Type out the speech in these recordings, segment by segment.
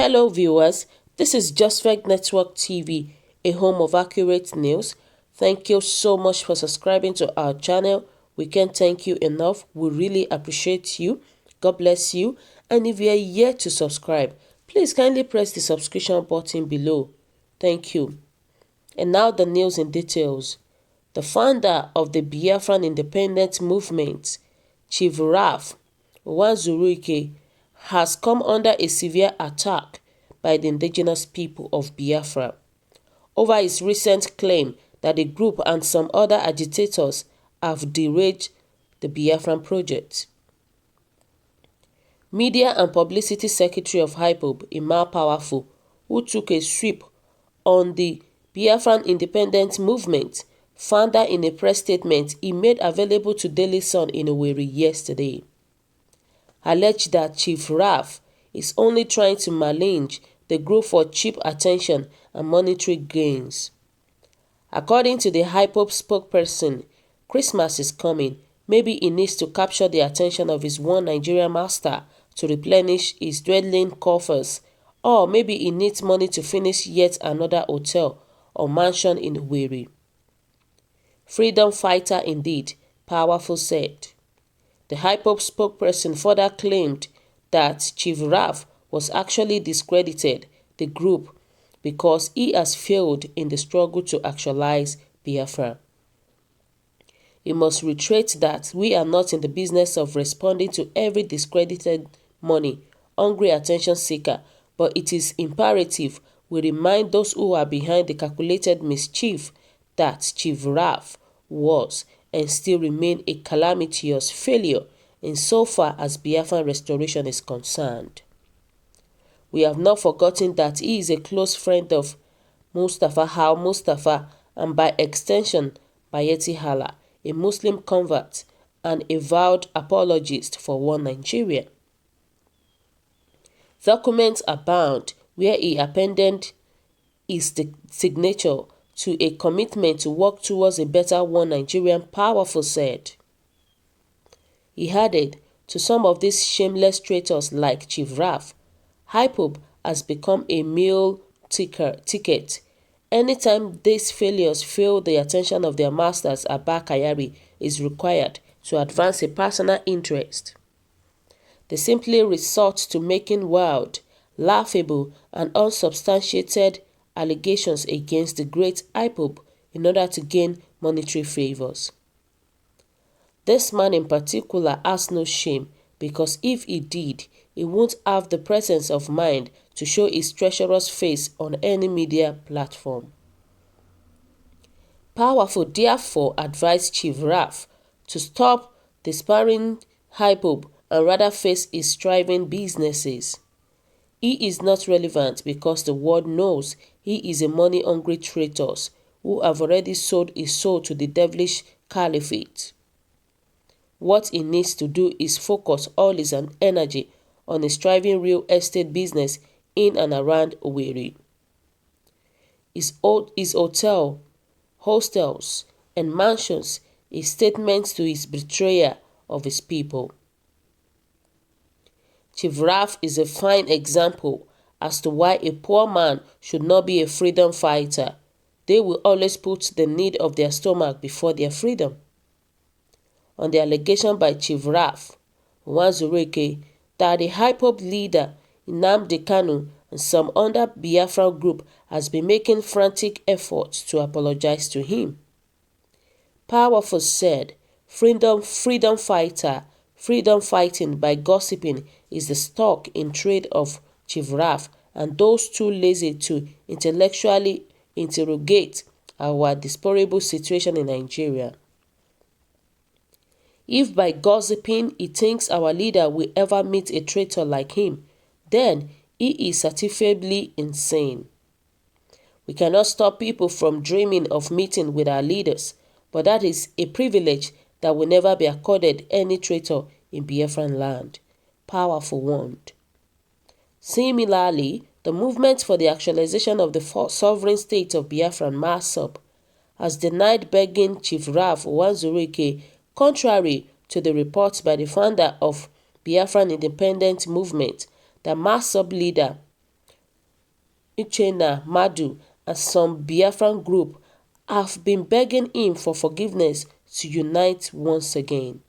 Hello viewers, this is JustFact Network TV, a home of accurate news. Thank you so much for subscribing to our channel. We can't thank you enough. We really appreciate you. God bless you. And if you are yet to subscribe, please kindly press the subscription button below. Thank you. And now the news in details. The founder of the Biafran independence movement, Chief Raf Uwazuruike, has come under a severe attack by the indigenous people of Biafra over his recent claim that the group and some other agitators have derailed the Biafran project. Media and Publicity Secretary of IPOB, Emma Powerful, who took a sweep on the Biafran independence movement, founder in a press statement he made available to Daily Sun in Owerri yesterday, alleged that Chief Raf is only trying to malign the group for cheap attention and monetary gains. According to the IPOB spokesperson, Christmas is coming. Maybe he needs to capture the attention of his one Nigerian master to replenish his dwindling coffers, or maybe he needs money to finish yet another hotel or mansion in Owerri. Freedom fighter indeed, Powerful said. The IPOB spokesperson further claimed that Chief Raf was actually discredited the group because he has failed in the struggle to actualize Biafra. He must reiterate that we are not in the business of responding to every discredited money, hungry attention seeker, but it is imperative we remind those who are behind the calculated mischief that Chief Raf was and still remain a calamitous failure insofar as Biafran restoration is concerned. We have not forgotten that he is a close friend of Mustafa Mustafa and by extension Bayeti Hala, a Muslim convert and a vowed apologist for one Nigeria. Documents abound where he appended his signature to a commitment to work towards a better one Nigerian, Powerful said. He added, to some of these shameless traitors like Chief Raf, IPOB has become a meal ticket. Anytime these failures fail the attention of their masters, Abba Kayari is required to advance a personal interest. They simply resort to making wild, laughable, and unsubstantiated allegations against the great IPOB in order to gain monetary favors. This man in particular has no shame because if he did, he won't have the presence of mind to show his treacherous face on any media platform. Powerful therefore advised Chief Raf to stop despairing IPOB and rather face his thriving businesses. He is not relevant because the world knows he is a money-hungry traitor who have already sold his soul to the devilish caliphate. What he needs to do is focus all his energy on his thriving real estate business in and around Owerri. His hotel, hostels, and mansions is statements to his betrayer of his people. Chief Raf is a fine example as to why a poor man should not be a freedom fighter. They will always put the need of their stomach before their freedom. On the allegation by Chief Raf Uwazuruike that the IPOB leader Nnamdi Kanu and some other Biafra group has been making frantic efforts to apologize to him. Powerful said, freedom fighting by gossiping is the stock in trade of Chief Raf and those too lazy to intellectually interrogate our deplorable situation in Nigeria. If by gossiping he thinks our leader will ever meet a traitor like him, then he is certifiably insane. We cannot stop people from dreaming of meeting with our leaders, but that is a privilege that will never be accorded any traitor in Biafran land, Powerful warned. Similarly, the movement for the actualization of the sovereign state of Biafran, MASOB, has denied begging Chief Raf Uwazuruike, contrary to the reports by the founder of Biafran independent movement, the MASOB leader Uchenna Madu and some Biafran group have been begging him for forgiveness to unite once again.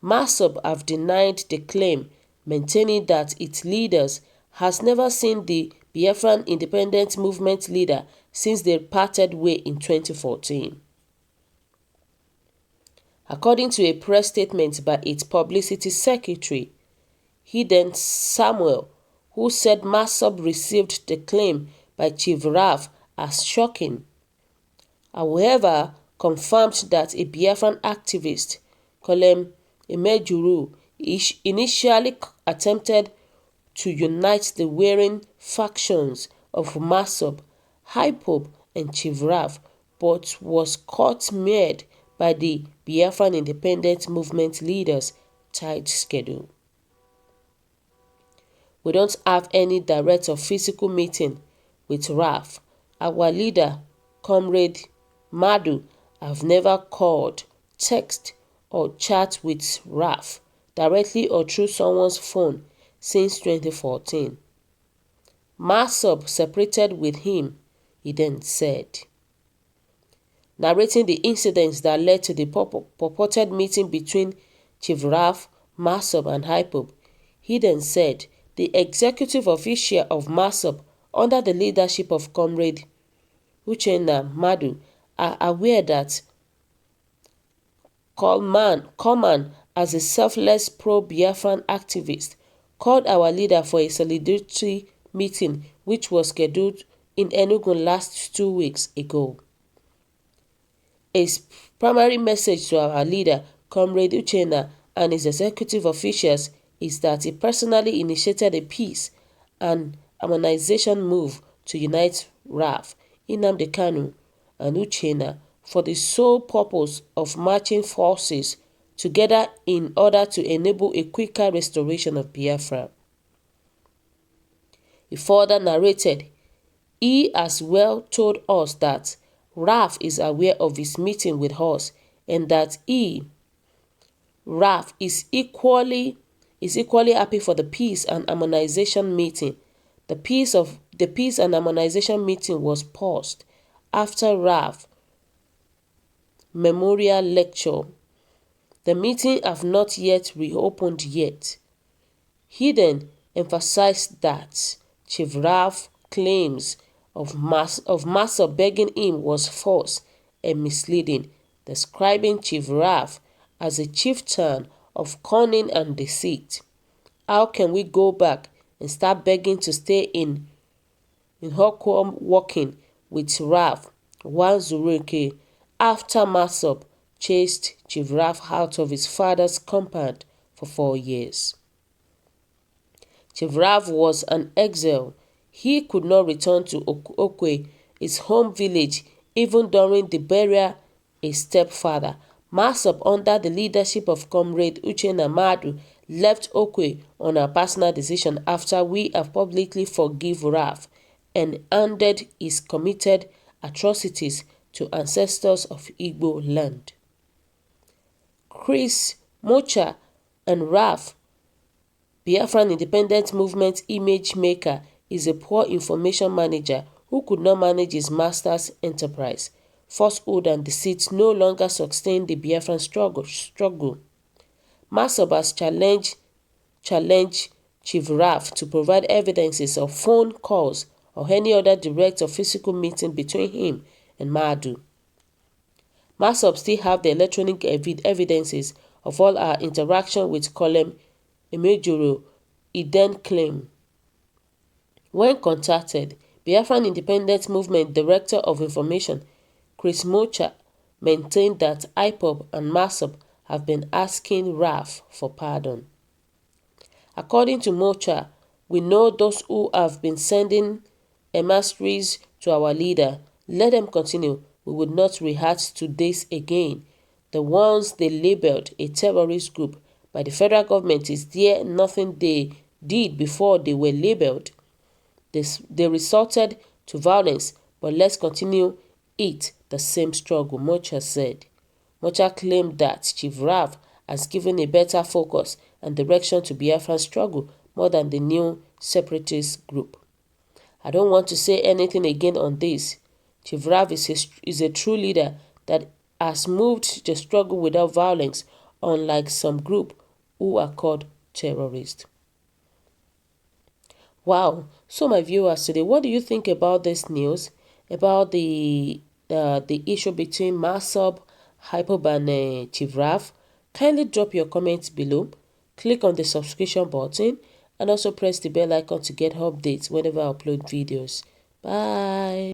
MASSOB have denied the claim, maintaining that its leaders has never seen the Biafran independent movement leader since they parted way in 2014. According to a press statement by its publicity secretary, Hidden Samuel, who said MASSOB received the claim by Chief Raf as shocking, however, confirmed that a Biafran activist, Colem M0V, initially attempted to unite the warring factions of MASSOB, IPOB and Chief Raf, but was caught mid by the Biafran independent movement leaders' tight schedule. We don't have any direct or physical meeting with Raf. Our leader, Comrade Madu, have never called, text or chat with Raf, directly or through someone's phone, since 2014. MASSOB separated with him, he then said. Narrating the incidents that led to the purported meeting between Chief Raf, MASSOB and IPOB, he then said the executive official of MASSOB, under the leadership of Comrade Uchenna Madu, are aware that Coleman, as a selfless pro-Biafran activist, called our leader for a solidarity meeting which was scheduled in Enugu last 2 weeks ago. His primary message to our leader, Comrade Uchenna, and his executive officials is that he personally initiated a peace and harmonization move to unite Raf, Nnamdi Kanu, and Uchenna for the sole purpose of marching forces together in order to enable a quicker restoration of Biafra. He further narrated, he as well told us that Raf is aware of his meeting with us and that Raf, is equally happy for the peace and harmonization meeting. The peace and harmonization meeting was paused after Raf memorial lecture. The meeting have not yet reopened yet. He then emphasized that Chief Raf claims of MASSOB begging him was false and misleading, describing Chief Raf as a chieftain of cunning and deceit. How can we go back and start begging to stay in Hokwam working with Raf Uwazuruike after MASSOB chased Chief Raf out of his father's compound for 4 years? Chief Raf was an exile. He could not return to Okwe, his home village, even during the burial his stepfather, MASSOB, under the leadership of Comrade Uchenna Madu, left Okwe on a personal decision after we have publicly forgive Raf and ended his committed atrocities to ancestors of Igbo land. Chris Mocha and Raf, Biafran independent movement image maker, is a poor information manager who could not manage his master's enterprise. Falsehood and deceit no longer sustain the Biafran struggle. MASSOB has challenged Chief Raf to provide evidences of phone calls or any other direct or physical meeting between him and Madu. MASSOB still have the electronic evidences of all our interaction with Colem M0V, he then claimed. When contacted, Biafran Independent Movement Director of Information, Chris Mocha, maintained that IPOB and MASSOB have been asking Raf for pardon. According to Mocha, we know those who have been sending emissaries to our leader. Let them continue. We would not rehearse to this again. The ones they labeled a terrorist group by the federal government, is there nothing they did before they were labeled? They resorted to violence, but let's continue it, the same struggle, Mocha said. Mocha claimed that Chief Raf has given a better focus and direction to Biafran struggle more than the new separatist group. I don't want to say anything again on this. Chief Rav is a true leader that has moved the struggle without violence, unlike some group who are called terrorists. Wow. So my viewers today, what do you think about this news? About the issue between Masop, Hypob and Chief Rav? Kindly drop your comments below. Click on the subscription button and also press the bell icon to get updates whenever I upload videos. Bye.